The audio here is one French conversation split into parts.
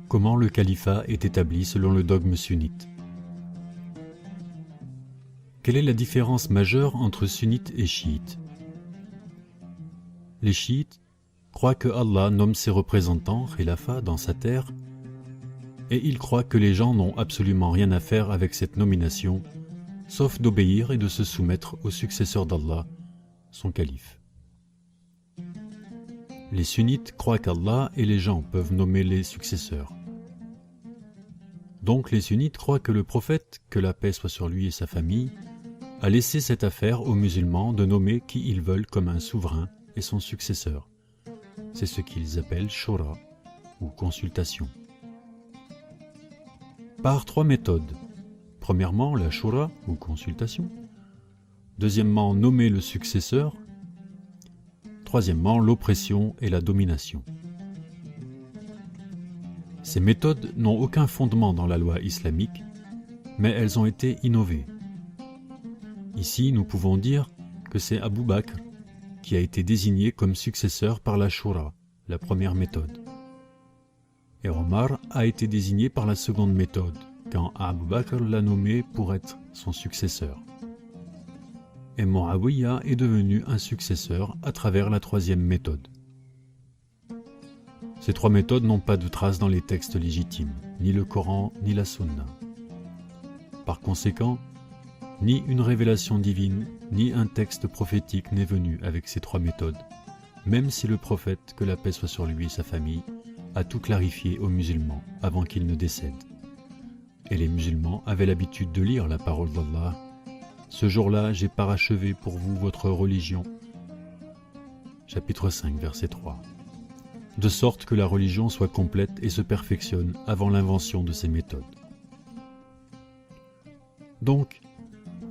Comment le califat est établi selon le dogme sunnite? Quelle est la différence majeure entre sunnites et chiites? Les chiites croient que Allah nomme ses représentants, khilafa, dans sa terre, et ils croient que les gens n'ont absolument rien à faire avec cette nomination, sauf d'obéir et de se soumettre au successeur d'Allah, son calife. Les sunnites croient qu'Allah et les gens peuvent nommer les successeurs. Donc les sunnites croient que le prophète, que la paix soit sur lui et sa famille, a laissé cette affaire aux musulmans de nommer qui ils veulent comme un souverain et son successeur. C'est ce qu'ils appellent shura, ou consultation. Par trois méthodes. Premièrement, la shura, ou consultation. Deuxièmement, nommer le successeur. Troisièmement, l'oppression et la domination. Ces méthodes n'ont aucun fondement dans la loi islamique, mais elles ont été innovées. Ici, nous pouvons dire que c'est Abu Bakr qui a été désigné comme successeur par la shura, la première méthode. Et Omar a été désigné par la seconde méthode, quand Abu Bakr l'a nommé pour être son successeur. Et Muawiyya est devenu un successeur à travers la troisième méthode. Ces trois méthodes n'ont pas de trace dans les textes légitimes, ni le Coran, ni la Sunna. Par conséquent, ni une révélation divine, ni un texte prophétique n'est venu avec ces trois méthodes, même si le prophète, que la paix soit sur lui et sa famille, a tout clarifié aux musulmans avant qu'il ne décède. Et les musulmans avaient l'habitude de lire la parole d'Allah. Ce jour-là, j'ai parachevé pour vous votre religion. Chapitre 5, verset 3. De sorte que la religion soit complète et se perfectionne avant l'invention de ces méthodes. Donc,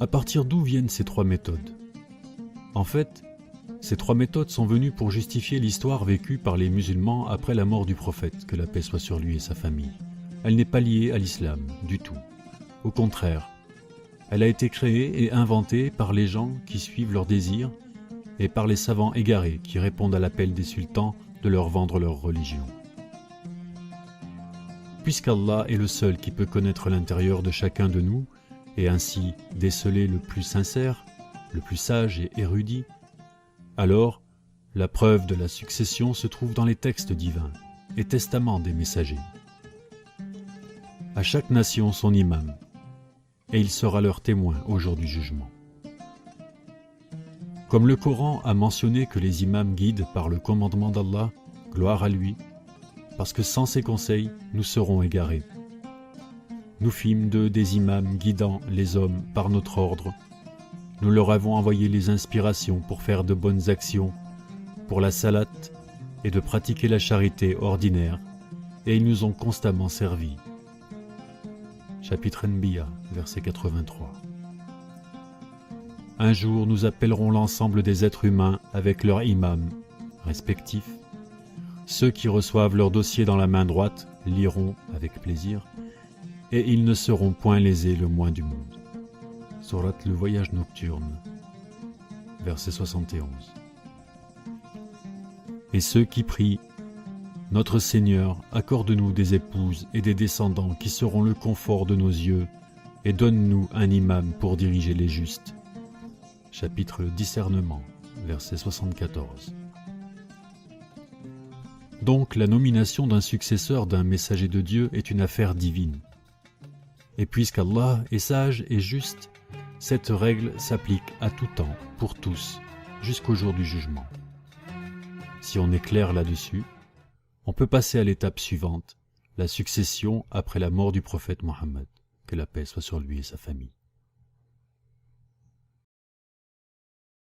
à partir d'où viennent ces trois méthodes? En fait, ces trois méthodes sont venues pour justifier l'histoire vécue par les musulmans après la mort du prophète, que la paix soit sur lui et sa famille. Elle n'est pas liée à l'islam, du tout. Au contraire, elle a été créée et inventée par les gens qui suivent leurs désirs et par les savants égarés qui répondent à l'appel des sultans de leur vendre leur religion. Puisqu'Allah est le seul qui peut connaître l'intérieur de chacun de nous et ainsi déceler le plus sincère, le plus sage et érudit, alors la preuve de la succession se trouve dans les textes divins et testaments des messagers. À chaque nation son imam, et il sera leur témoin au jour du jugement. Comme le Coran a mentionné que les imams guident par le commandement d'Allah, gloire à lui, parce que sans ses conseils, nous serons égarés. Nous fîmes d'eux des imams guidant les hommes par notre ordre. Nous leur avons envoyé les inspirations pour faire de bonnes actions, pour la salate et de pratiquer la charité ordinaire, et ils nous ont constamment servis. Chapitre Anbiya, verset 83. Un jour, nous appellerons l'ensemble des êtres humains avec leurs imams respectifs. Ceux qui reçoivent leur dossier dans la main droite liront avec plaisir, et ils ne seront point lésés le moins du monde. Sourate le voyage nocturne, verset 71. Et ceux qui prient, notre Seigneur, accorde-nous des épouses et des descendants qui seront le confort de nos yeux, et donne-nous un imam pour diriger les justes. Chapitre Discernement, verset 74. Donc la nomination d'un successeur d'un messager de Dieu est une affaire divine. Et puisqu'Allah est sage et juste, cette règle s'applique à tout temps, pour tous, jusqu'au jour du jugement. Si on est clair là-dessus, on peut passer à l'étape suivante, la succession après la mort du prophète Mohammed, que la paix soit sur lui et sa famille.